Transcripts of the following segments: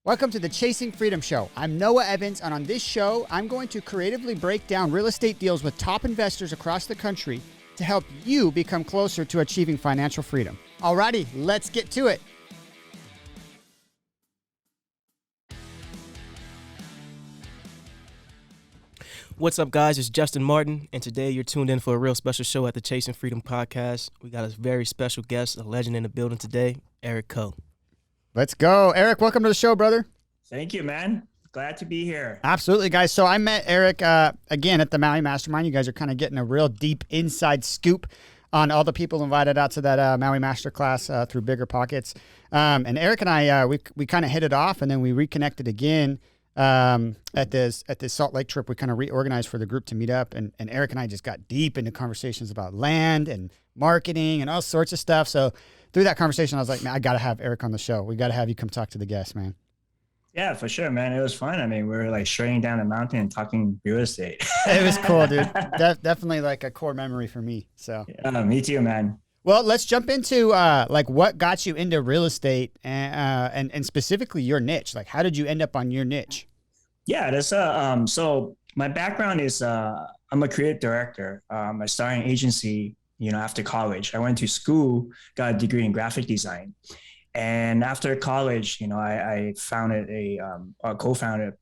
Welcome to the Chasing Freedom Show. I'm Noah Evans, and on this show, I'm going to creatively break down real estate deals with top investors across the country to help you become closer to achieving financial freedom. Alrighty, let's get to it. What's up, guys? It's Justin Martin, and today you're tuned in for a real special show at the Chasing Freedom podcast. We got a very special guest, a legend in the building today, Eric Coe. Let's go. Eric, welcome to the show, brother. Thank you, man. Glad to be here. Absolutely, guys. So I met Eric again at the Maui Mastermind. You guys are kind of getting a real deep inside scoop on all the people invited out to that Maui Masterclass through Bigger Pockets. And Eric and I, we kind of hit it off, and then we reconnected again at this Salt Lake trip. We kind of reorganized for the group to meet up, and Eric and I just got deep into conversations about land and marketing and all sorts of stuff. So through that conversation, I was like, man, I got to have Eric on the show. We got to have you come talk to the guests, man. Yeah, for sure, man. It was fun. I mean, we were like straight down the mountain and talking real estate. It was cool, dude. Definitely like a core memory for me. So me too, man. Well, let's jump into like what got you into real estate and specifically your niche. Like, how did you end up on your niche? Yeah, that's so my background is I'm a creative director. I started an agency, after college. I went to school, got a degree in graphic design. And after college, I founded co-founded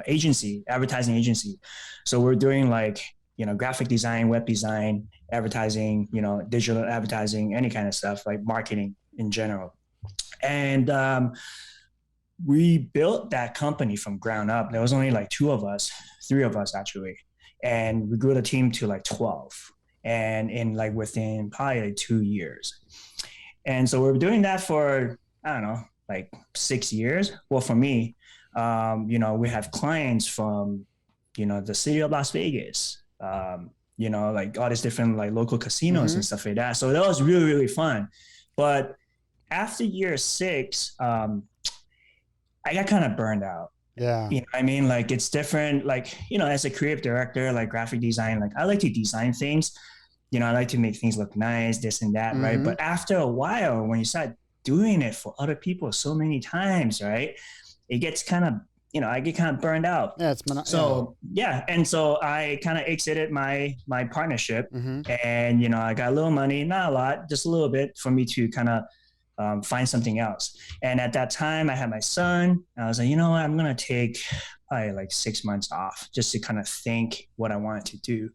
agency, advertising agency. So we're doing like, graphic design, web design, advertising, digital advertising, any kind of stuff, like marketing in general. And we built that company from ground up. There was only like three of us actually. And we grew the team to like 12. And within probably like 2 years. And so we were doing that for, I don't know, like 6 years. Well, for me, we have clients from, the city of Las Vegas, like all these different like local casinos and stuff like that. So that was really, really fun. But after year 6, I got kind of burned out. Yeah. I mean, like it's different, like, as a creative director, like graphic design, like I like to design things. I like to make things look nice, this and that, right? But after a while, when you start doing it for other people so many times, right, it gets kind of, I get kind of burned out. Yeah, And so I kind of exited my partnership, and I got a little money, not a lot, just a little bit for me to kind of find something else. And at that time, I had my son. I was like, I'm gonna take probably like 6 months off just to kind of think what I wanted to do.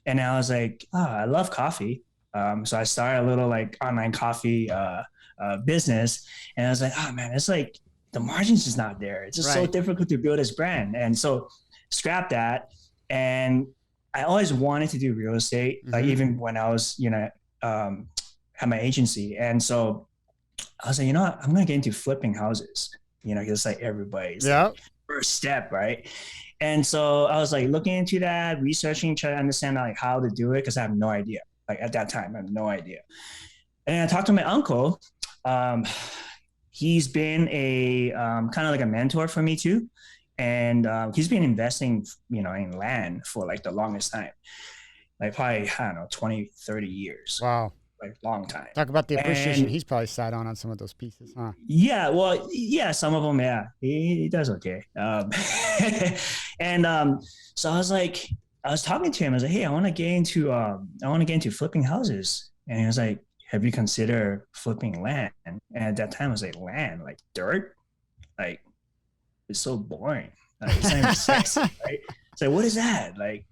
And I was like, I love coffee. So I started a little like online coffee business. And I was like, oh man, it's like the margins is not there. It's just so difficult to build this brand. And so scrap that. And I always wanted to do real estate, like even when I was, had my agency. And so I was like, what? I'm going to get into flipping houses, because like everybody's like, first step, right? And so I was like looking into that, researching, trying to understand like how to do it, because I have no idea. Like at that time, I have no idea. And I talked to my uncle. He's been a kind of like a mentor for me too. And he's been investing, in land for like the longest time. Like probably, I don't know, 20, 30 years. Wow. Like long time. Talk about the appreciation he's probably sat on some of those pieces, huh? Yeah, well, yeah, some of them, yeah, he does okay. And so I was talking to him. I was like, hey, I want to get into flipping houses. And he was like, have you considered flipping land? And at that time, I was like, land, like dirt, like it's so boring. Like, it's not even sexy, right? So what is that? Like,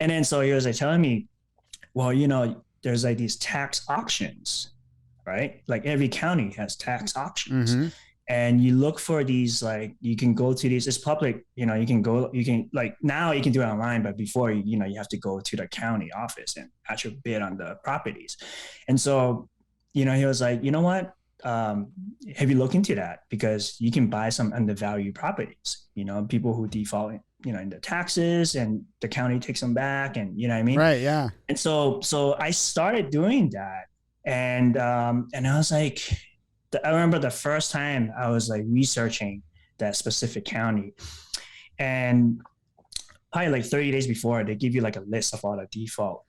and then so he was like telling me, well, there's like these tax auctions, right? Like every county has tax auctions. And you look for these, like you can go to these, it's public, you can like now you can do it online, but before, you have to go to the county office and actually bid on the properties. And so, he was like, you know what? Have you looked into that? Because you can buy some undervalued properties, people who default, in the taxes and the county takes them back, and you know what I mean? Right. Yeah. And so I started doing that. And I was like, I remember the first time I was like researching that specific county, and probably like 30 days before, they give you like a list of all the default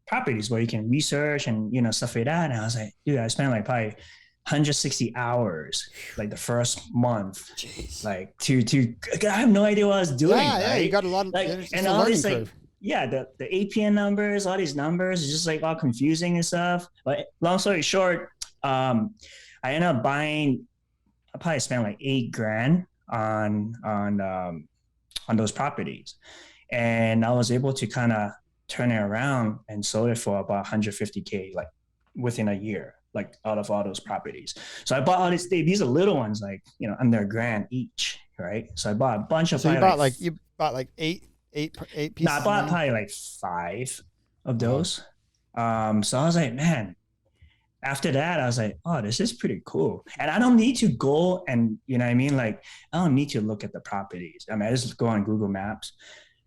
properties where you can research and, stuff like that. And I was like, dude, I spent like probably 160 hours, like the first month. Jeez. Like I have no idea what I was doing. Yeah, right? you got a lot of like, it's and a all learning these like, curve. yeah, the APN numbers, all these numbers is just like all confusing and stuff. But long story short, I ended up buying. I probably spent like $8,000 on those properties, and I was able to kind of turn it around and sold it for about 150K, like within a year, like out of all those properties. So I bought all these are little ones, like, under $1,000 each, right? So I bought a bunch of. So you bought like eight pieces. No, I bought probably like 5 of those. So I was like, man. After that, I was like, oh, this is pretty cool. And I don't need to go and, you know what I mean? Like, I don't need to look at the properties. I mean, I just go on Google Maps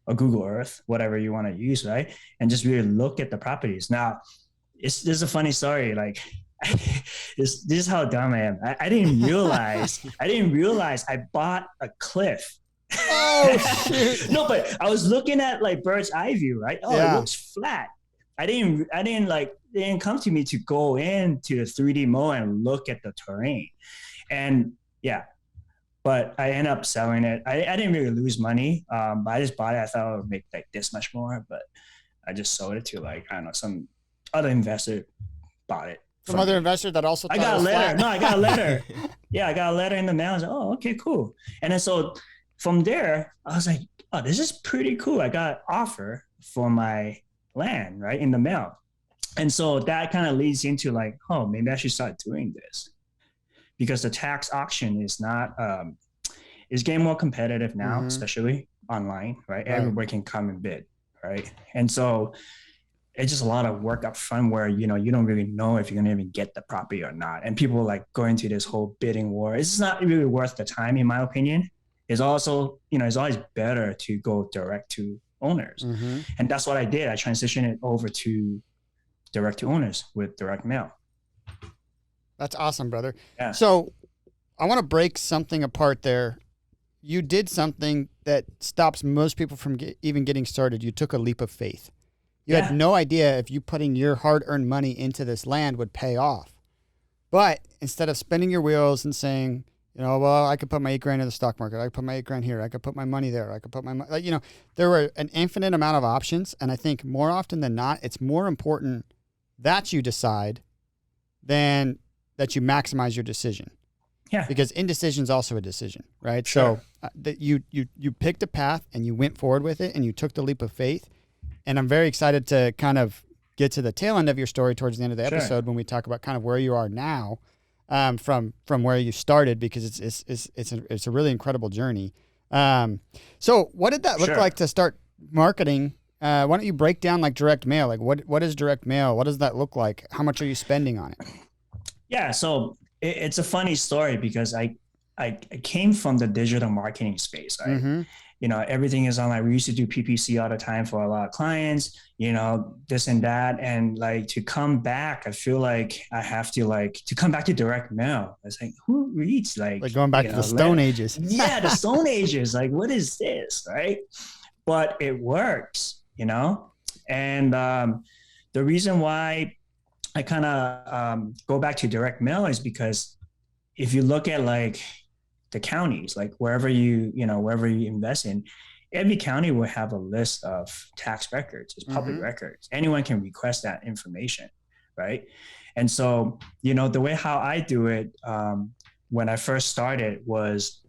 or Google Earth, whatever you want to use, right? And just really look at the properties. Now, this is a funny story. Like, this is how dumb I am. I didn't realize I bought a cliff. Oh, shit. No, but I was looking at like bird's eye view, right? Oh, yeah. It looks flat. It didn't come to me to go into the 3D mode and look at the terrain. And yeah, but I ended up selling it. I didn't really lose money, but I just bought it. I thought I would make like this much more, but I just sold it to like, I don't know, some other investor bought it. Some other investor that also I got a letter. No, I got a letter. Yeah, I got a letter in the mail. I was like, oh, okay, cool. And then so from there, I was like, oh, this is pretty cool. I got an offer for my land, right, in the mail. And so that kind of leads into like, oh, maybe I should start doing this, because the tax auction is not is getting more competitive now, especially online, right? Everybody can come and bid, right? And so it's just a lot of work up front where, you don't really know if you're going to even get the property or not. And people like going to this whole bidding war. It's not really worth the time, in my opinion. It's also, it's always better to go direct to owners. And that's what I did. I transitioned it over to direct to owners with direct mail. That's awesome, brother. Yeah. So I want to break something apart there. You did something that stops most people from even getting started. You took a leap of faith. You had no idea if you putting your hard-earned money into this land would pay off. But instead of spinning your wheels and saying, well, I could put my $8,000 in the stock market. I could put my $8,000 here. I could put my money there. I could put my money, there were an infinite amount of options. And I think more often than not, it's more important that you decide than that you maximize your decision. Yeah. Because indecision is also a decision, right? Sure. So that you picked a path and you went forward with it and you took the leap of faith. And I'm very excited to kind of get to the tail end of your story towards the end of the episode when we talk about kind of where you are now. From where you started, because it's a really incredible journey. So what did that look like to start marketing? Why don't you break down like direct mail? Like what is direct mail? What does that look like? How much are you spending on it? Yeah, so it's a funny story because I came from the digital marketing space, right? Everything is online. We used to do PPC all the time for a lot of clients, this and that. And like to come back, I feel like I have to come back to direct mail. It's like, who reads like going back to the Stone Ages? Yeah, the Stone Ages. Like, what is this, right? But it works, And the reason why I kind of go back to direct mail is because if you look at like the counties, like wherever you invest in, every county will have a list of tax records. It's public records. Anyone can request that information, right? And so, the way how I do it, when I first started was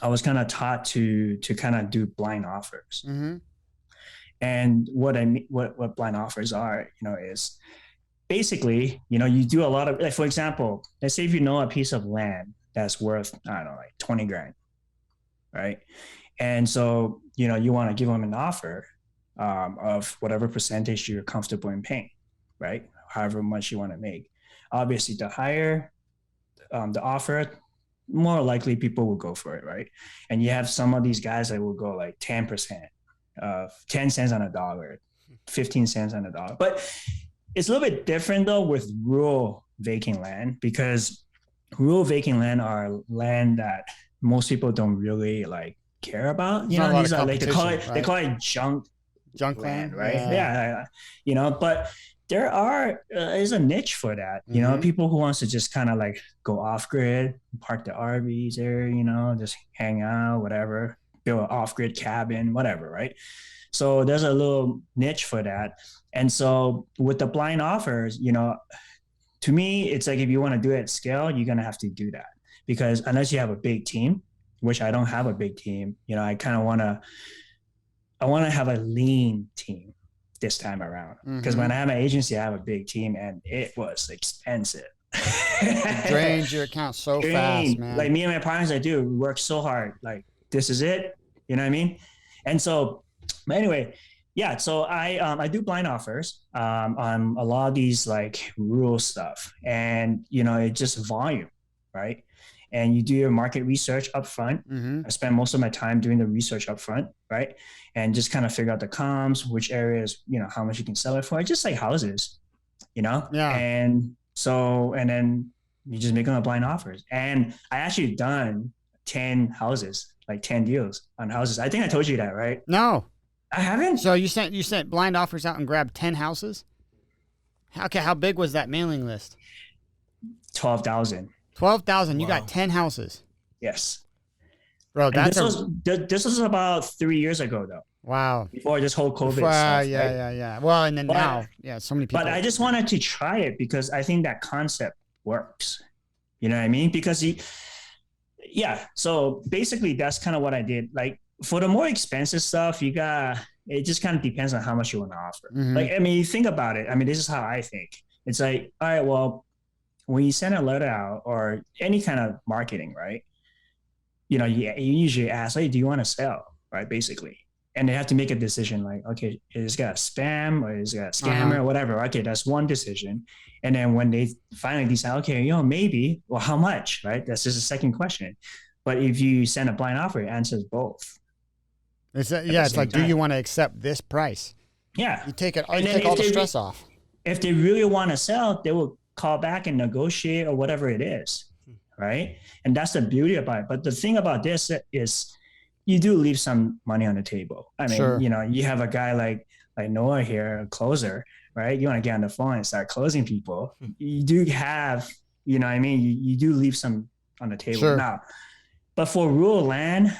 I was kind of taught to kind of do blind offers. And what blind offers are, is basically, you do a lot of, like, for example, let's say if you know a piece of land that's worth, I don't know, like $20,000, right? And so, you want to give them an offer of whatever percentage you're comfortable in paying, right? However much you want to make. Obviously, the higher the offer, more likely people will go for it, right? And you have some of these guys that will go like 10%, 10 cents on a dollar, 15 cents on a dollar. But it's a little bit different though with rural vacant land, because rural vacant land are land that most people don't really like care about. These are like they call it junk land, right? Yeah. But is a niche for that. People who wants to just kind of like go off grid, park the RVs there, just hang out, whatever, build an off grid cabin, whatever, right? So there's a little niche for that. And so with the blind offers, to me, it's like if you want to do it at scale, you're gonna have to do that, because unless you have a big team, which I don't have a big team, I kind of I want to have a lean team this time around, because when I have my agency, I have a big team and it was expensive. It drains your account so fast, man. Like me and my partners, we work so hard. Like, this is it. You know what I mean? And so, but anyway, yeah. So I do blind offers on a lot of these like rural stuff, and it's just volume, right? And you do your market research up front. I spend most of my time doing the research up front, right? And just kind of figure out the comps, which areas, how much you can sell it for. Just like houses, Yeah. And then you just make them a blind offers. And I actually done 10 houses, like 10 deals on houses. I think I told you that, right? No. I haven't. So you sent blind offers out and grabbed 10 houses? Okay, how big was that mailing list? 12,000. 12,000. You got 10 houses. Yes. Bro, this was about 3 years ago, though. Wow. Before this whole COVID stuff. Yeah. Well, and then now, so many people. But I just wanted to try it because I think that concept works. You know what I mean? Because so basically that's kind of what I did. Like, for the more expensive stuff, it just kind of depends on how much you want to offer. Like, I mean, you think about it. I mean, this is how I think. It's like, all right, well, when you send a letter out or any kind of marketing, right? You usually ask, hey, do you want to sell? Right? Basically. And they have to make a decision like, okay, is it got a spam or is it got a scammer or whatever? Okay, that's one decision. And then when they finally decide, okay, maybe, well, how much, right? That's just a second question. But if you send a blind offer, it answers both. It's like, do you want to accept this price? Yeah. You take all the stress off. If they really want to sell, they will call back and negotiate or whatever it is, right? And that's the beauty about it. But the thing about this is you do leave some money on the table. I mean, you have a guy like Noah here, a closer, right? You want to get on the phone and start closing people. You do have, you do leave some on the table now. But for rural land,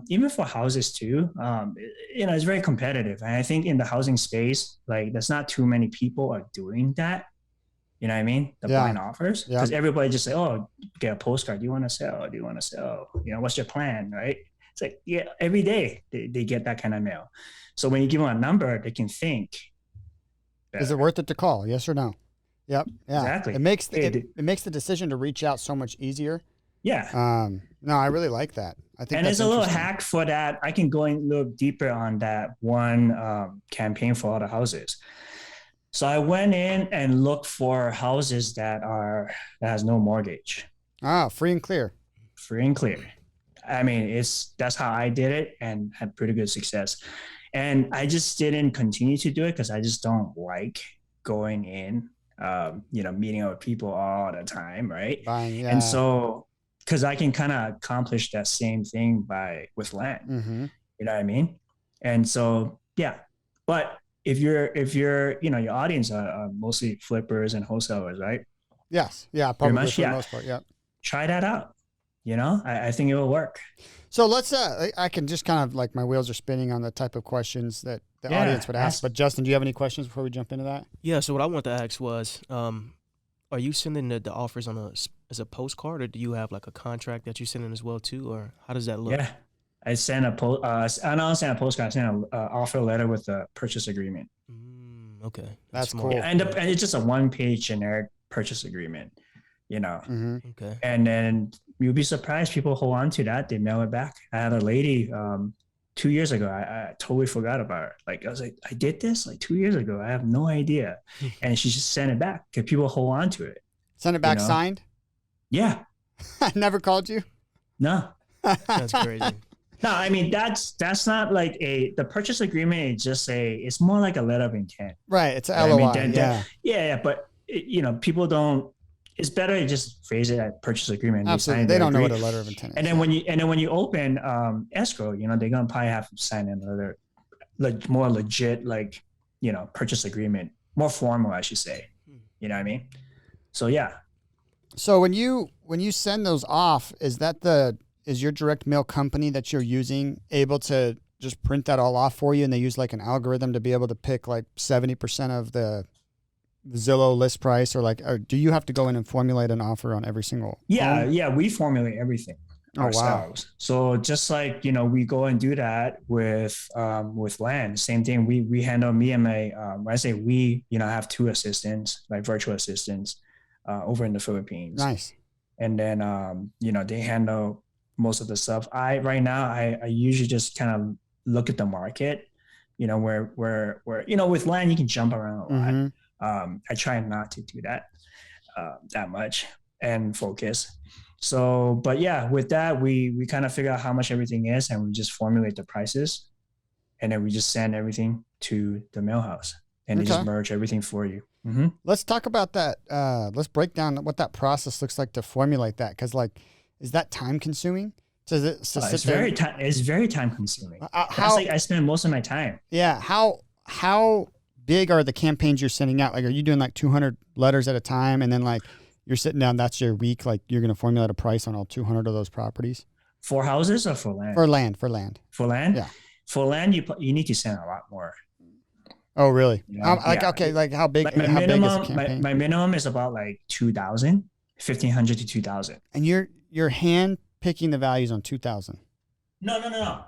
even for houses too, it's very competitive. And I think in the housing space, like, there's not too many people are doing that. You know what I mean? The blind offers. Because everybody just say, oh, get a postcard. Do you want to sell? Do you want to sell? What's your plan? Right? It's like, every day they get that kind of mail. So when you give them a number, they can think. Is it worth it to call? Yes or no? Yep. Yeah. Exactly. It makes the decision to reach out so much easier. Yeah. No, I really like that. I think. And there's a little hack for that. I can go in a little deeper on that one campaign for all the houses. So I went in and looked for houses that has no mortgage. Free and clear. Free and clear. I mean, that's how I did it and had pretty good success. And I just didn't continue to do it because I just don't like going in, meeting up with people all the time, right? And so, because I can kind of accomplish that same thing with land, you know what I mean? And so, yeah, but if your audience are mostly flippers and wholesalers, right? Yes. Yeah. Probably for the most part. Yeah. Try that out. I think it will work. So let's, I can just kind of like my wheels are spinning on the type of questions that the audience would ask. But Justin, do you have any questions before we jump into that? Yeah. So what I wanted to ask was, are you sending the offers as a postcard, or do you have like a contract that you send in as well too, or how does that look? Yeah. I sent I don't send a postcard. I sent an offer letter with a purchase agreement. Okay, that's smart. cool. Yeah, and it's just a one-page generic purchase agreement, Okay. And then you'll be surprised. People hold on to that. They mail it back. I had a lady 2 years ago. I totally forgot about her. Like, I was like, I did this like 2 years ago. I have no idea. And she just sent it back because people hold on to it. Send it back signed? Yeah. I never called you? No. That's crazy. No, I mean, that's not like the purchase agreement is just it's more like a letter of intent. Right. It's a LOI. Yeah. But people don't, it's better to just phrase it at purchase agreement. Absolutely. They don't know what a letter of intent is. And then when you open escrow, they're going to probably have to sign another more legit, purchase agreement more formal, I should say. You know what I mean? So yeah. So when you send those off, is your direct mail company that you're using able to just print that all off for you, and they use like an algorithm to be able to pick like 70% of the Zillow list price, or do you have to go in and formulate an offer on every single home? Yeah, we formulate everything ourselves. Wow. So just like, we go and do that with land. Same thing. We handle, me and my when I say we, I have 2 assistants, like virtual assistants, over in the Philippines. Nice. And then they handle most of the stuff. Right now I usually just kind of look at the market, where with land you can jump around a lot. Mm-hmm. I try not to do that much and focus. So, but yeah, with that, we kind of figure out how much everything is, and we just formulate the prices, and then we just send everything to the mail house, and they just merge everything for you. Mm-hmm. Let's talk about that. Let's break down what that process looks like to formulate that. Cause is that time consuming? It's very time consuming. I spend most of my time. Yeah. How big are the campaigns you're sending out? Like, are you doing like 200 letters at a time? And then like, you're sitting down, that's your week. Like, you're going to formulate a price on all 200 of those properties? For houses or for land? For land. For land? Yeah. For land, you need to send a lot more. Oh, really? Okay. Like, how big, like how big is the campaign? My minimum is about like 2,000, 1,500 to 2,000. And you're hand picking the values on 2,000. No.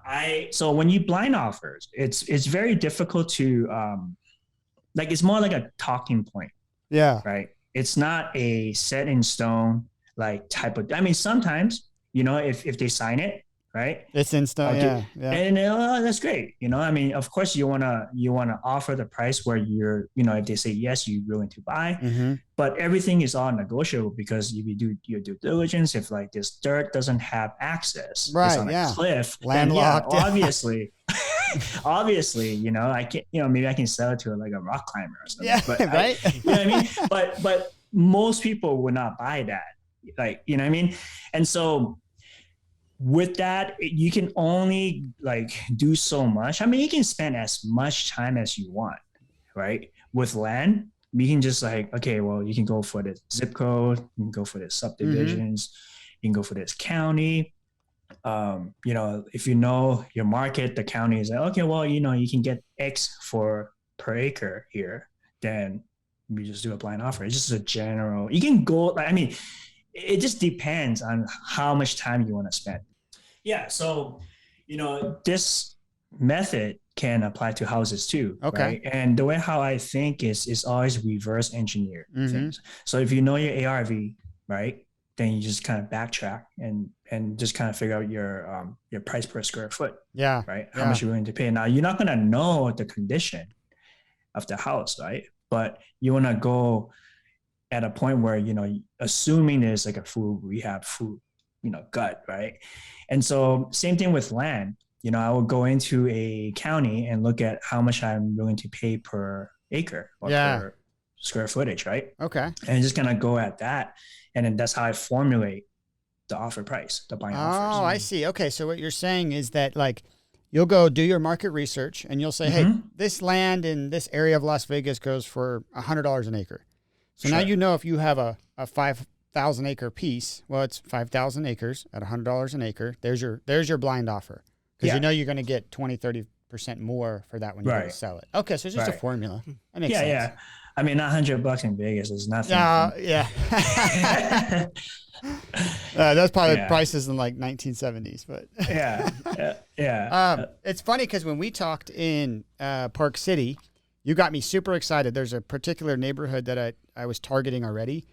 So when you blind offers, it's very difficult to, it's more like a talking point. Yeah. Right. It's not a set in stone, like type of, sometimes, if they sign it, right. It's in stone. Yeah. And that's great. Of course you want to offer the price where you're, if they say, yes, you're willing to buy, mm-hmm. but everything is all negotiable, because if you do your due diligence, if like this dirt doesn't have access, right, it's on a cliff, landlocked, then obviously, I can, maybe I can sell it to like a rock climber or something. Yeah, but right. You know what I mean? But most people would not buy that. Like, you know what I mean? And so with that, you can only like do so much. You can spend as much time as you want, right? With land, you can just like, okay, well, you can go for the zip code, you can go for the subdivisions, mm-hmm. you can go for this county. If you know your market, the county is like, okay, well, you can get X per acre here, then you just do a blind offer. It's just a general, you can go, it just depends on how much time you want to spend. Yeah. So, this method can apply to houses too. Okay. Right? And the way how I think is always reverse engineer mm-hmm. things. So if you know your ARV, right, then you just kind of backtrack and just kind of figure out your price per square foot. Yeah. Right. How much you're willing to pay. Now, you're not going to know the condition of the house, right? But you want to go at a point where, assuming there's like a full rehab, gut, right? And so same thing with land. I will go into a county and look at how much I'm willing to pay per acre or per square footage, right? Okay. And just kind of go at that. And then that's how I formulate the offer price, the buying offers. Oh, I see. Okay. So what you're saying is that like, you'll go do your market research and you'll say, mm-hmm. hey, this land in this area of Las Vegas goes for $100 an acre. So now if you have a 5,000 acre piece, well, it's 5,000 acres at $100 an acre. There's your blind offer. Because you're going to get 20, 30% more for that when you go to sell it. Okay, so it's just a formula. That makes sense. Yeah. Not $100 in Vegas is nothing. Yeah. That's probably prices in like 1970s, but it's funny because when we talked in Park City, you got me super excited. There's a particular neighborhood that I was targeting already,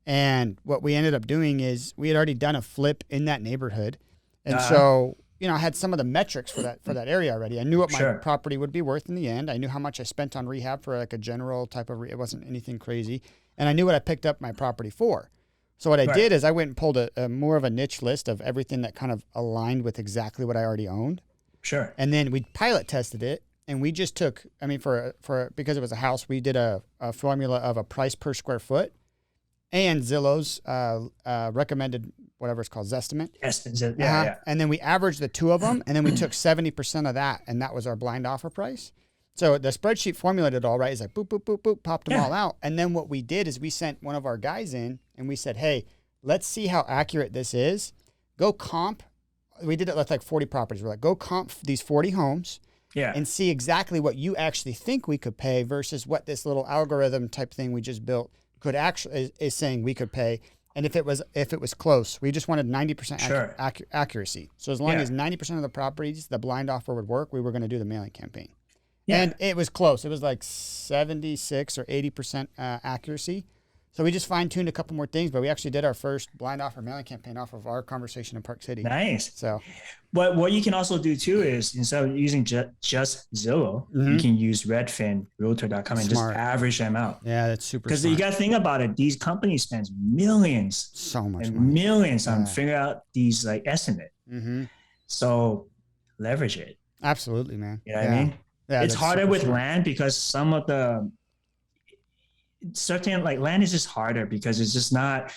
and what we ended up doing is we had already done a flip in that neighborhood, and so I had some of the metrics for that area already. I knew what my property would be worth in the end. I knew how much I spent on rehab for like a general type of it wasn't anything crazy, and I knew what I picked up my property for. So what I did is I went and pulled a more of a niche list of everything that kind of aligned with exactly what I already owned. Sure. And then we pilot tested it, and we just took, because it was a house, we did a formula of a price per square foot and Zillow's recommended, whatever it's called, Zestimate. Yeah. And then we averaged the two of them, and then we took 70% of that, and that was our blind offer price. So the spreadsheet formulated it all, right? It's like boop, boop, boop, boop, popped them Yeah. all out. And then what we did is we sent one of our guys in and we said, hey, let's see how accurate this is. Go comp. We did it with like 40 properties. We're like, go comp these 40 homes Yeah. and see exactly what you actually think we could pay versus what this little algorithm type thing we just built could actually is saying we could pay. And if it was close, we just wanted 90% Sure. accuracy. So as long Yeah. as 90% of the properties, the blind offer would work, we were going to do the mailing campaign. Yeah. And it was close. It was like 76 or 80% accuracy. So we just fine-tuned a couple more things, but we actually did our first blind offer mailing campaign off of our conversation in Park City. Nice. So, But what you can also do too is instead of using just Zillow, you can use Redfin, Realtor.com, and Smart. just average them out. yeah, that's super Because smart. you got to think about it. These companies spend millions So much and money. millions on Yeah. figuring out these like estimate. Mm-hmm. So leverage it. Absolutely, man. You know what I mean? Yeah, It's that's harder super with smart. land because some of the certain like land is just harder because it's just not,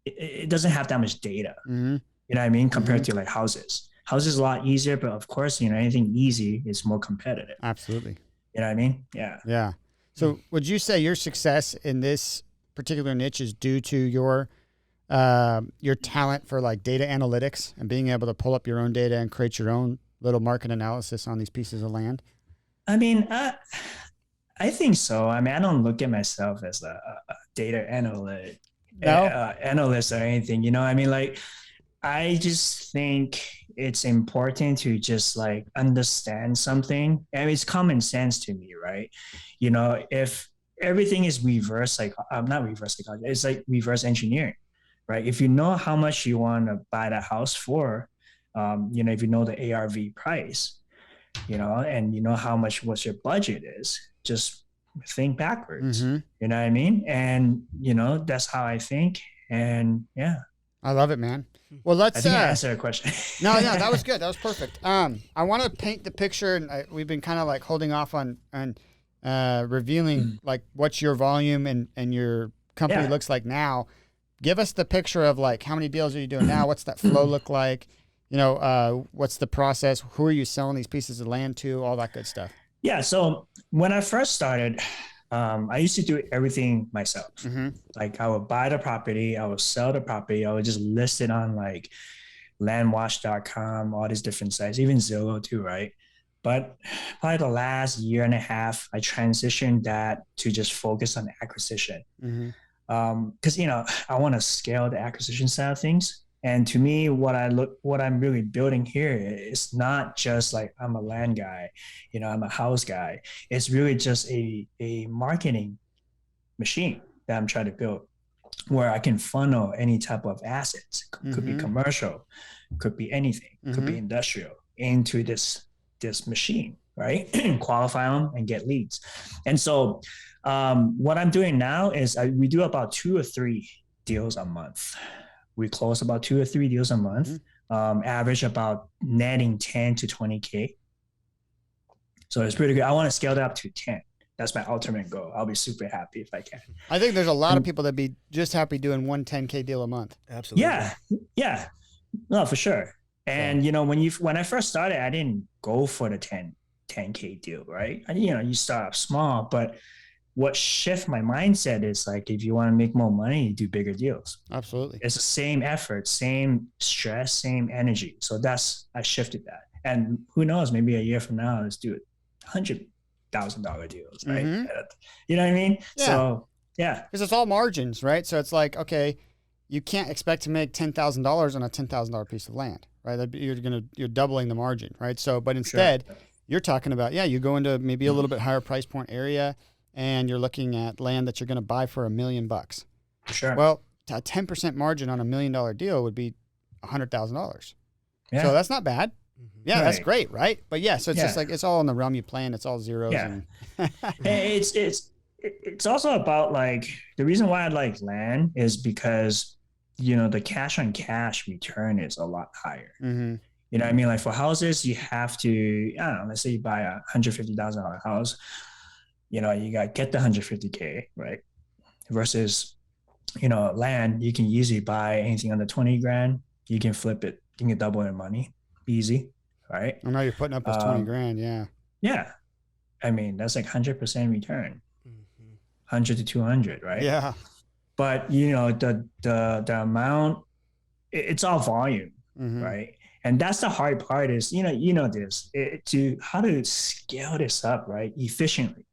it doesn't have that much data. Mm-hmm. You know what I mean? Compared to like houses. Houses is a lot easier, but of course, anything easy is more competitive. Absolutely. You know what I mean? Yeah. Yeah. So would you say your success in this particular niche is due to your talent for like data analytics and being able to pull up your own data and create your own little market analysis on these pieces of land? I mean, I think so. I mean, I don't look at myself as a data analyst or anything. You know, I mean, like, I just think it's important to just like understand something. And it's common sense to me, right? You know, if everything is reverse, like not reverse psychology, it's like reverse engineering, right? If you know how much you want to buy the house for, if you know the ARV price, and you know how much what your budget is, just think backwards. Mm-hmm. You know what I mean? And that's how I think. And yeah, I love it, man. Well, let's. I think I answered a question. No, that was good. That was perfect. I want to paint the picture, and we've been kind of like holding off on revealing like what's your volume and your company looks like now. Give us the picture of like how many deals are you doing now? What's that flow look like? What's the process? Who are you selling these pieces of land to? All that good stuff. Yeah. So when I first started, I used to do everything myself. Mm-hmm. Like I would buy the property, I would sell the property, I would just list it on like landwatch.com, all these different sites, even Zillow too, right? But probably the last year and a half, I transitioned that to just focus on acquisition. Mm-hmm. Because I want to scale the acquisition side of things. And to me, what I'm really building here is not just like I'm a land guy, I'm a house guy. It's really just a marketing machine that I'm trying to build where I can funnel any type of assets. Could be commercial, could be anything, could be industrial into this machine, right? Qualify them and get leads. And so what I'm doing now is we do about 2 or 3 deals a month. We close about 2 or 3 deals a month, average about netting 10 to 20K. So it's pretty good. I want to scale that up to 10. That's my ultimate goal. I'll be super happy if I can. I think there's a lot of people that'd be just happy doing one 10K deal a month. Absolutely. Yeah. No, for sure. And when I first started, I didn't go for the 10K deal, right? You start off small, but what shift my mindset is like, if you want to make more money, you do bigger deals. Absolutely. It's the same effort, same stress, same energy. So I shifted that. And who knows, maybe a year from now, let's do it $100,000 deals, right? Mm-hmm. You know what I mean? Yeah. So yeah. Because it's all margins, right? So it's like, okay, you can't expect to make $10,000 on a $10,000 piece of land, right? You're doubling the margin, right? So, but instead, you're talking about, you go into maybe a little bit higher price point area, and you're looking at land that you're going to buy for $1 million. Sure. Well, a 10% margin on $1 million deal would be $100,000. Yeah. So that's not bad. Yeah, Right. that's great, right? But so it's just like it's all in the realm you plan. It's all zeros. Yeah. And It's also about like the reason why I like land is because the cash on cash return is a lot higher. Mm-hmm. You know what I mean? Like for houses, you have to, I don't know, let's say you buy a $150,000 house, you got to get the 150K, right? Versus, land, you can easily buy anything under 20 grand. You can flip it. You can double your money. Easy, right? I know you're putting up this 20 grand. Yeah. Yeah. I mean, that's like 100% return, Mm-hmm. 100 to 200, right? Yeah. But the amount, it's all volume, Mm-hmm. right? And that's the hard part is, this, to how to scale this up, right? Efficiently.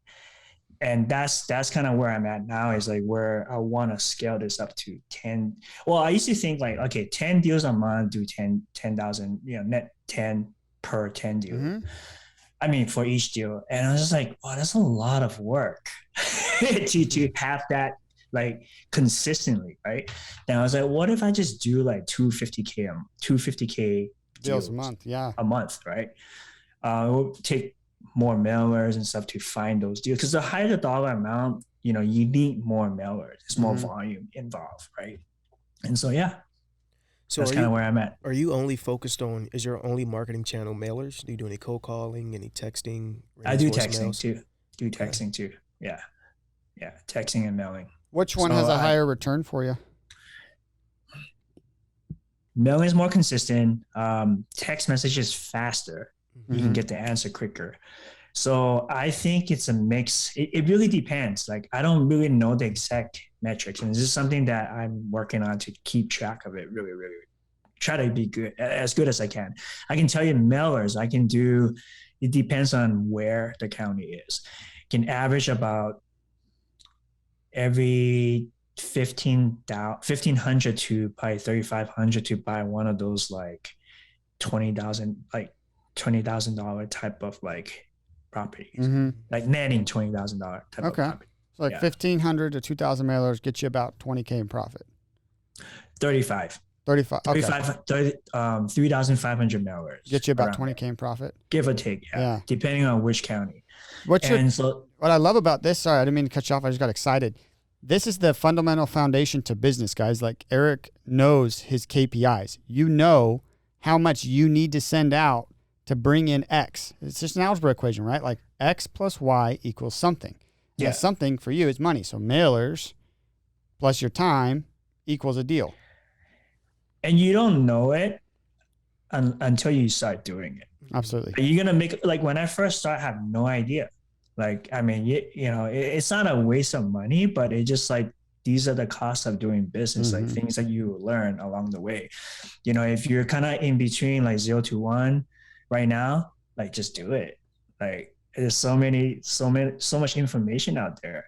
And that's kind of where I'm at now, is like where I want to scale this up to 10. Well, I used to think like, okay, 10 deals a month, do 10,000, net 10 per 10 deal. Mm-hmm. I mean, for each deal. And I was just like, wow, that's a lot of work to have that like consistently, right? And I was like, what if I just do like 250K Deals a month. Yeah. a month, right? It will take more mailers and stuff to find those deals, because the higher the dollar amount, you need more mailers. There's more volume involved, right? And so yeah, So that's kind of where I'm at. Are you only focused on, is your only marketing channel mailers? Do you do any cold calling, any texting? I do texting too. Yeah. Texting and mailing. Which one has a higher return for you? Mailing is more consistent. Text message is faster. You can get the answer quicker. So I think it's a mix. It really depends. Like, I don't really know the exact metrics, and this is something that I'm working on to keep track of it. Really, really try to be as good as I can. I can tell you mailers, I can do, it depends on where the county is. Can average about every 1,500 to probably 3,500 to buy one of those like $20,000 type of like properties, like netting $20,000 type of property. So like 1,500 to 2,000 mailers get you about 20K in profit. 35. 35. Okay. 3,500 mailers. Get you about 20K in profit. Give or take. Yeah. Depending on which county. What I love about this, sorry, I didn't mean to cut you off. I just got excited. This is the fundamental foundation to business, guys. Like, Eric knows his KPIs. You know how much you need to send out to bring in X. It's just an algebra equation, right? Like X plus Y equals something. Yeah. And something for you is money. So mailers plus your time equals a deal. And you don't know it until you start doing it. Absolutely. You're going to make, like, when I first started, I have no idea. Like, I mean, it's not a waste of money, but it just like, these are the costs of doing business, like things that you learn along the way. If you're kind of in between like 0 to 1 right now, like, just do it. Like, there's so much information out there.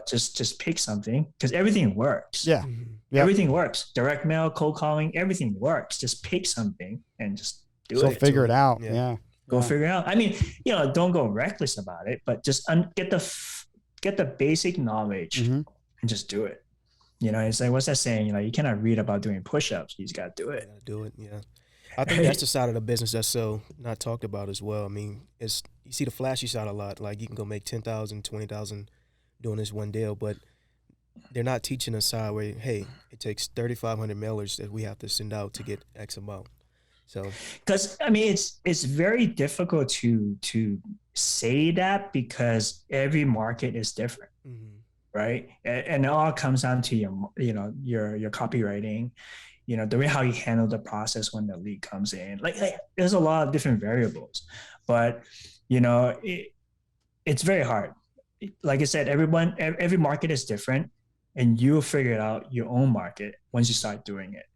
Just pick something, because everything works. Yeah. Yep. Everything works. Direct mail, cold calling, everything works. Just pick something and just do it. So figure it out. Yeah. Go figure it out. I mean, don't go reckless about it, but just get the basic knowledge and just do it. It's like, what's that saying? You cannot read about doing push-ups. You just got to do it. You gotta do it. Yeah. I think that's the side of the business that's so not talked about as well. I mean, you see the flashy side a lot. Like, you can go make 10,000, 20,000 doing this one deal, but they're not teaching us side where, hey, it takes 3,500 mailers that we have to send out to get X amount. So, because I mean, it's very difficult to say that, because every market is different, right? And it all comes down to your copywriting, the way how you handle the process when the lead comes in. Like there's a lot of different variables, but it's very hard. Like I said, every market is different, and you'll figure out your own market once you start doing it.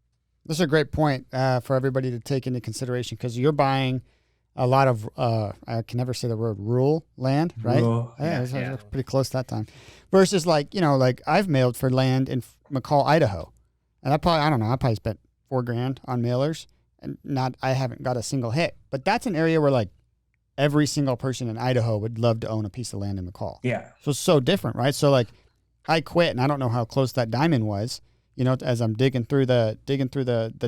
This is a great point for everybody to take into consideration, because you're buying a lot of, I can never say the word, rural land, right? Yeah, pretty close that time. Versus like I've mailed for land in McCall, Idaho. And I probably spent $4,000 on mailers, and I haven't got a single hit. But that's an area where like every single person in Idaho would love to own a piece of land in McCall. Yeah. So it's so different, right? So like I quit, and I don't know how close that diamond was, as I'm digging through the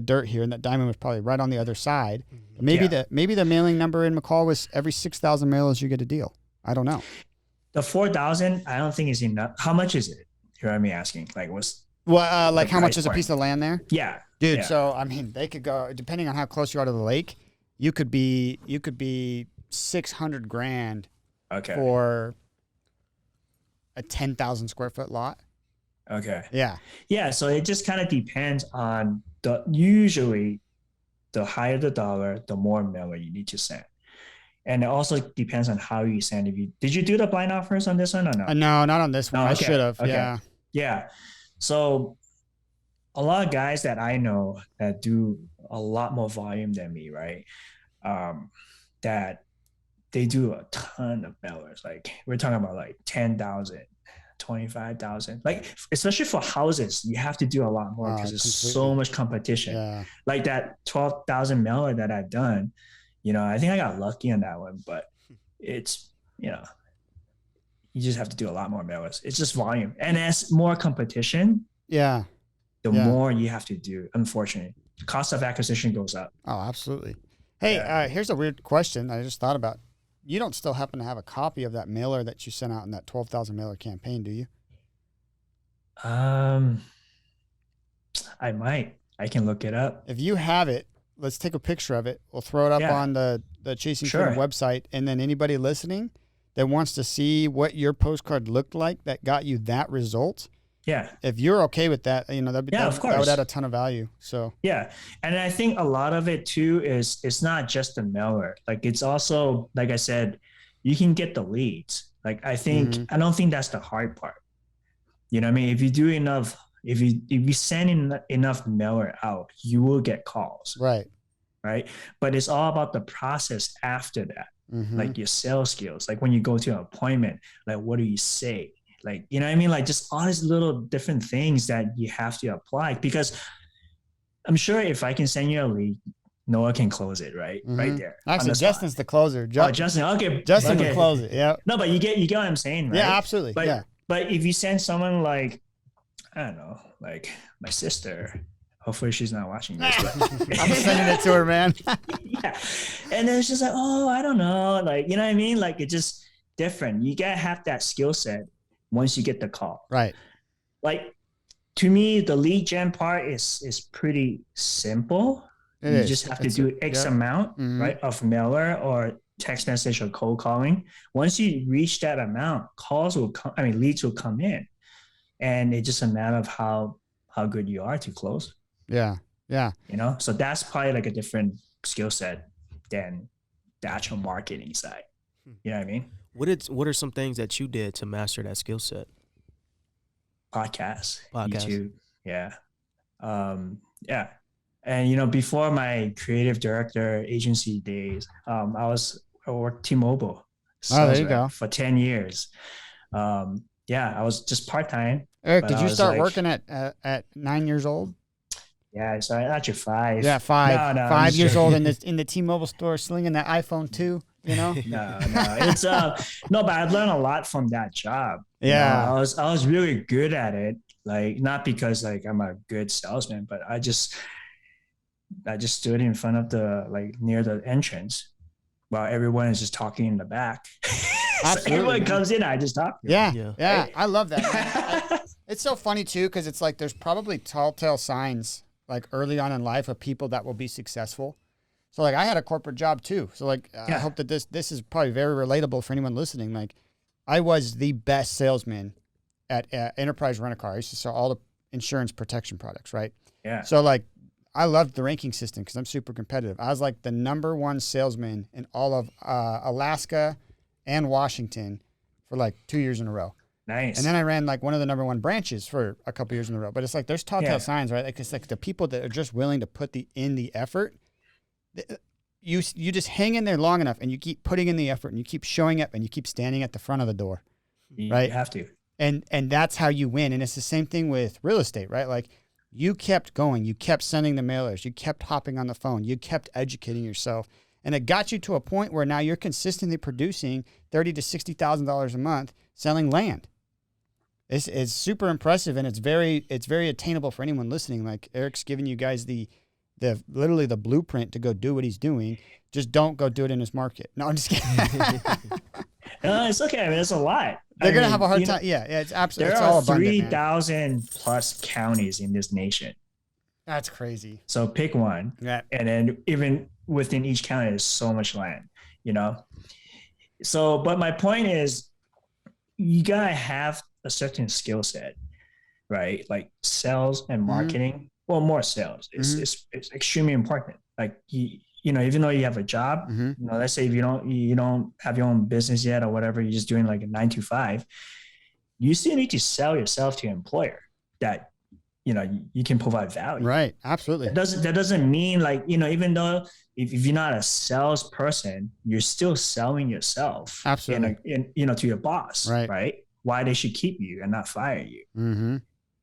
dirt here, and that diamond was probably right on the other side. Maybe the mailing number in McCall was every 6,000 mailers you get a deal. I don't know. The 4,000, I don't think is enough. How much is it? You heard me asking. Like, like how much is a piece of land there? Yeah, dude. Yeah. So I mean, they could go, depending on how close you are to the lake. You could be $600,000 for a 10,000 square foot lot. Okay. Yeah. Yeah. So it just kind of depends on usually the higher the dollar, the more mailer you need to send. And it also depends on how you send. Did you do the blind offers on this one or no? No, not on this one. Oh, I okay. should have. Okay. Yeah. Yeah. So a lot of guys that I know that do a lot more volume than me, right? That they do a ton of mailers. Like we're talking about like 10,000, 25,000. Like especially for houses, you have to do a lot more because there's so much competition. Yeah. Like that 12,000 mailer that I've done, I think I got lucky on that one, but it's, you just have to do a lot more mailers. It's just volume. And as more competition, the more you have to do, unfortunately. The cost of acquisition goes up. Oh, absolutely. Hey, here's a weird question I just thought about. You don't still happen to have a copy of that mailer that you sent out in that 12,000 mailer campaign, do you? I might. I can look it up. If you have it, let's take a picture of it. We'll throw it up on the Chasing Freedom website, and then anybody listening that wants to see what your postcard looked like that got you that result. Yeah. If you're okay with that, of course. That would add a ton of value. So yeah. And I think a lot of it too is it's not just the mailer. Like it's also, like I said, you can get the leads. Like I don't think that's the hard part. You know what I mean? If you do enough, if you send enough mailer out, you will get calls. Right. Right. But it's all about the process after that. Like your sales skills. Like when you go to an appointment, like what do you say? Like, you know what I mean? Like just all these little different things that you have to apply, because I'm sure if I can send you a lead, Noah can close it right there. Actually, Justin's the closer. Justin. Okay. Justin will close it. Yeah. No, but you get what I'm saying, right? Yeah, absolutely. But if you send someone like, I don't know, like my sister, hopefully she's not watching this. I'm sending it to her, man. Yeah. And then it's just like, oh, I don't know. Like, you know what I mean? Like it's just different. You gotta have that skill set once you get the call. Right. Like to me, the lead gen part is pretty simple. You just have to do X amount, right, of mailer or text message or cold calling. Once you reach that amount, leads will come in. And it's just a matter of how good you are to close. Yeah. Yeah. So that's probably like a different skill set than the actual marketing side. You know what I mean? What are some things that you did to master that skill set? Podcasts. YouTube. Yeah. Yeah. And, before my creative director agency days, I worked T-Mobile. There you go. For 10 years. I was just part-time. Eric, did you start working at 9 years old? Yeah, I started actually 5. Yeah, 5. No, 5 years old in the T-Mobile store, slinging that iPhone 2. No, it's but I've learned a lot from that job. Yeah, I was really good at it. Like not because like I'm a good salesman, but I just stood in front of near the entrance while everyone is just talking in the back. So everyone comes in, I just talk. Yeah. I love that. It's so funny too, because it's like there's probably telltale signs like early on in life of people that will be successful. So like I had a corporate job too. So like I hope that this is probably very relatable for anyone listening. Like I was the best salesman at Enterprise Rent-A-Car. I used to sell all the insurance protection products, right? Yeah. So like I loved the ranking system because I'm super competitive. I was like the #1 salesman in all of Alaska and Washington for like 2 years in a row. Nice. And then I ran like one of the #1 branches for a couple years in a row. But it's like there's telltale signs, right? Like it's like the people that are just willing to put in the effort. You just hang in there long enough, and you keep putting in the effort, and you keep showing up, and you keep standing at the front of the door, right? You have to. And that's how you win. And it's the same thing with real estate, right? Like you kept going, you kept sending the mailers, you kept hopping on the phone, you kept educating yourself, and it got you to a point where now you're consistently producing $30,000 to $60,000 a month selling land. It's super impressive, and it's very attainable for anyone listening. Like Eric's giving you guys literally the blueprint to go do what he's doing. Just don't go do it in his market. No, I'm just kidding. No, it's okay. I mean, it's a lot. They're going to have a hard time. Yeah, it's absolutely. There are 3,000 plus counties in this nation. That's crazy. So pick one. Yeah. And then even within each county, there's so much land, So, but my point is, you got to have a certain skill set, right? Like sales and marketing. Well, more sales. It's extremely important. Like even though you have a job, let's say if you don't have your own business yet or whatever, you're just doing like a 9 to 5, you still need to sell yourself to your employer that, you can provide value. Right. Absolutely. That doesn't mean like, even though if you're not a salesperson, you're still selling yourself. Absolutely. To your boss, right? Why they should keep you and not fire you. Mm-hmm.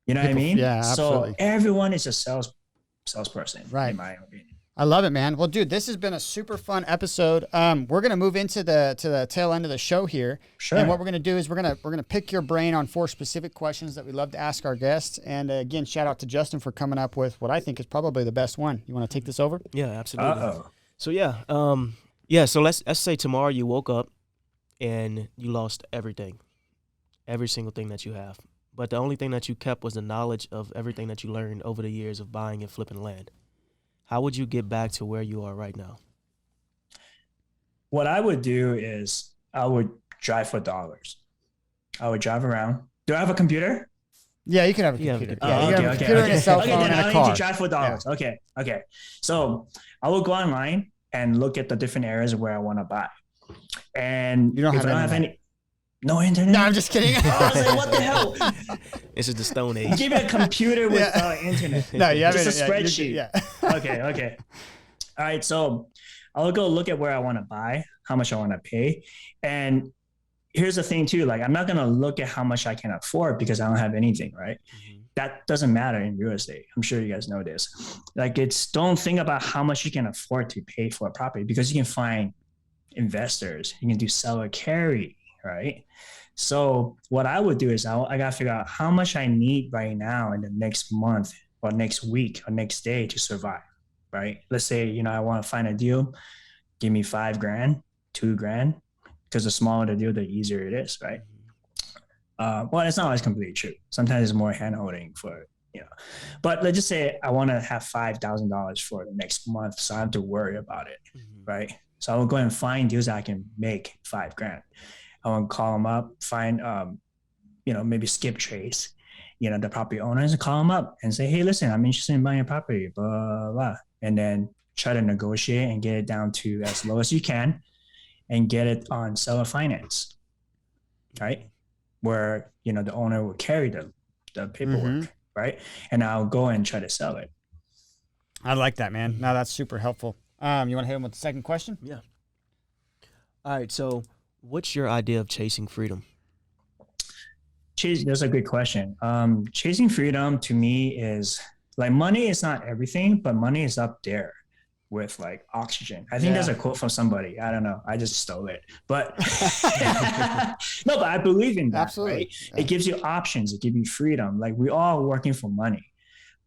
You know what I mean? Yeah, absolutely. So everyone is a salesperson, right? In my opinion. I love it, man. Well, dude, this has been a super fun episode. We're gonna move into the tail end of the show here. Sure. And what we're gonna do is we're gonna pick your brain on 4 specific questions that we love to ask our guests. And again, shout out to Justin for coming up with what I think is probably the best one. You want to take this over? Yeah, absolutely. So So let's say tomorrow you woke up and you lost everything, every single thing that you have, but the only thing that you kept was the knowledge of everything that you learned over the years of buying and flipping land. How would you get back to where you are right now? What I would do is I would drive for dollars. I would drive around. Do I have a computer? Yeah, you can have a computer. Yeah, you have a computer and a cell phone then and I a car. need to drive for dollars. Yeah. Okay. So I will go online and look at the different areas where I want to buy. And you don't have any. No internet? No, I'm just kidding. I was like, what the hell? This is the Stone Age. Give me a computer with internet. No, you have just a spreadsheet. Yeah. Okay. All right. So I'll go look at where I want to buy, how much I want to pay. And here's the thing too, like I'm not going to look at how much I can afford because I don't have anything, right? Mm-hmm. That doesn't matter in real estate. I'm sure you guys know this. Like don't think about how much you can afford to pay for a property because you can find investors. You can do seller carry, right? So what I would do is I got to figure out how much I need right now in the next month or next week or next day to survive, right? Let's say, I want to find a deal, give me $5,000, $2,000, because the smaller the deal, the easier it is, right? Well, it's not always completely true. Sometimes it's more hand-holding for, but let's just say I want to have $5,000 for the next month, so I don't have to worry about it, right? So I will go and find deals that I can make $5,000. I want to call them up, find, maybe skip trace, the property owners, and call them up and say, hey, listen, I'm interested in buying a property, blah, blah, blah. And then try to negotiate and get it down to as low as you can and get it on seller finance, right? Where, the owner will carry the paperwork, right? And I'll go and try to sell it. I like that, man. No, that's super helpful. You want to hit him with the second question? Yeah. All right. So what's your idea of chasing freedom? That's a good question. Chasing freedom to me is like money is not everything, but money is up there with like oxygen. I think there's a quote from somebody. I don't know. I just stole it. But no, but I believe in that. Absolutely. Right? Yeah. It gives you options. It gives you freedom. Like we all working for money,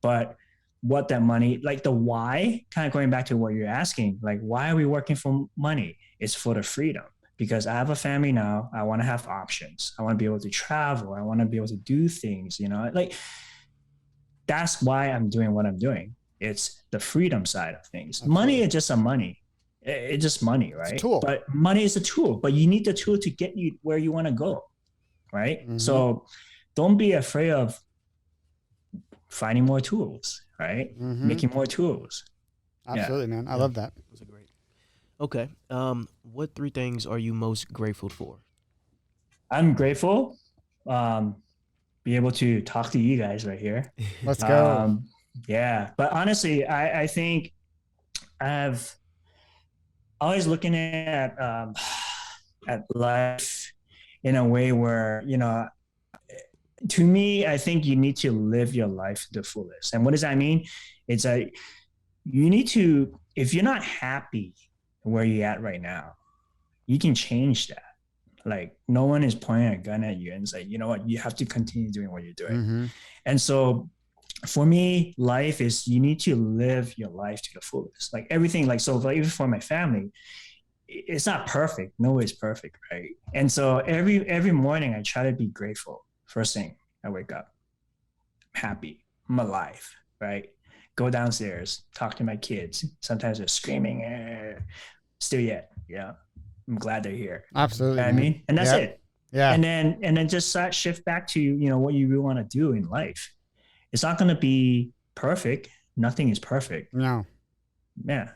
but what that money, like the why, kind of going back to what you're asking, like why are we working for money? It's for the freedom. Because I have a family now, I want to have options. I want to be able to travel. I want to be able to do things, like that's why I'm doing what I'm doing. It's the freedom side of things. Absolutely. Money is just a money. It's just money, right? It's a tool. But money is a tool, but you need the tool to get you where you want to go, right? Mm-hmm. So don't be afraid of finding more tools, right? Mm-hmm. Making more tools. Absolutely, man. I love that. Those are great. Okay. What 3 things are you most grateful for? I'm grateful. Be able to talk to you guys right here. Let's go. But honestly, I think I've always looking at life in a way where, to me, I think you need to live your life to the fullest. And what does that mean? It's you need to, if you're not happy where you're at right now, you can change that. Like no one is pointing a gun at you and say, you know what, you have to continue doing what you're doing. Mm-hmm. And so for me, life is, you need to live your life to the fullest. Like everything, like, so like, even for my family, it's not perfect. Nobody's perfect, right? And so every morning I try to be grateful. First thing, I wake up, I'm happy, I'm alive, right? Go downstairs, talk to my kids. Sometimes they're screaming, still yet, I'm glad they're here. Absolutely. You know what I mean? And that's it. Yeah. And then just shift back to, what you really want to do in life. It's not going to be perfect. Nothing is perfect. No. Yeah.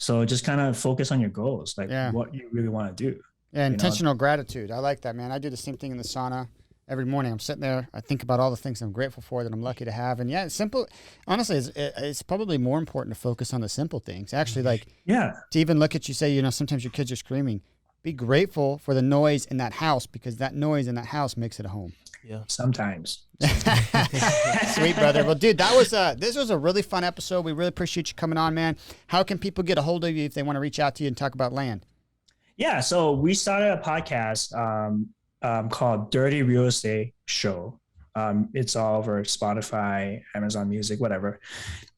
So just kind of focus on your goals, like Yeah. what you really want to do. Yeah, intentional gratitude. I like that, man. I do the same thing in the sauna every morning. I'm sitting there. I think about all the things I'm grateful for that I'm lucky to have. And yeah, it's simple. Honestly, it's probably more important to focus on the simple things. Actually, like Yeah. to even look at you, say, sometimes your kids are screaming. Be grateful for the noise in that house because that noise in that house makes it a home. Yeah. Sometimes. Sweet, brother. Well, dude, this was a really fun episode. We really appreciate you coming on, man. How can people get a hold of you if they want to reach out to you and talk about land? Yeah, so we started a podcast called Dirty Real Estate Show. It's all over Spotify, Amazon Music, whatever.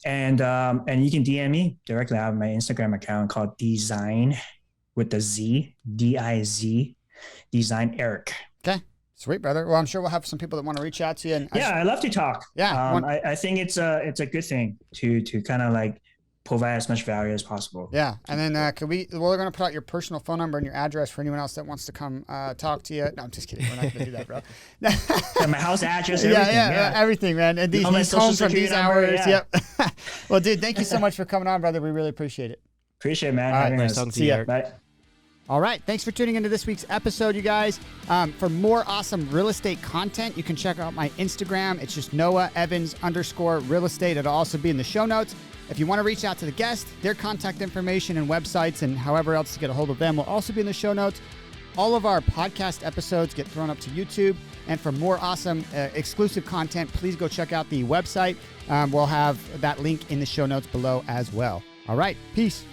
And you can DM me directly. I have my Instagram account called Design with the Z, D-I-Z, Design Eric. Okay. Sweet, brother. Well, I'm sure we'll have some people that want to reach out to you. And I love to talk. Yeah. I think it's a good thing to kind of like provide as much value as possible. Yeah. And then we're going to put out your personal phone number and your address for anyone else that wants to come talk to you. No, I'm just kidding. We're not going to do that, bro. And my house address, everything. Yeah, everything, man. And these homes from these hours. Yeah. Yep. Well, dude, thank you so much for coming on, brother. We really appreciate it. Appreciate it, man. All right, nice talking to you, Eric. Bye. All right. Thanks for tuning into this week's episode, you guys. For more awesome real estate content, you can check out my Instagram. It's just Noah Evans _real estate. It'll also be in the show notes. If you want to reach out to the guest, their contact information and websites and however else to get a hold of them will also be in the show notes. All of our podcast episodes get thrown up to YouTube. And for more awesome exclusive content, please go check out the website. We'll have that link in the show notes below as well. All right. Peace.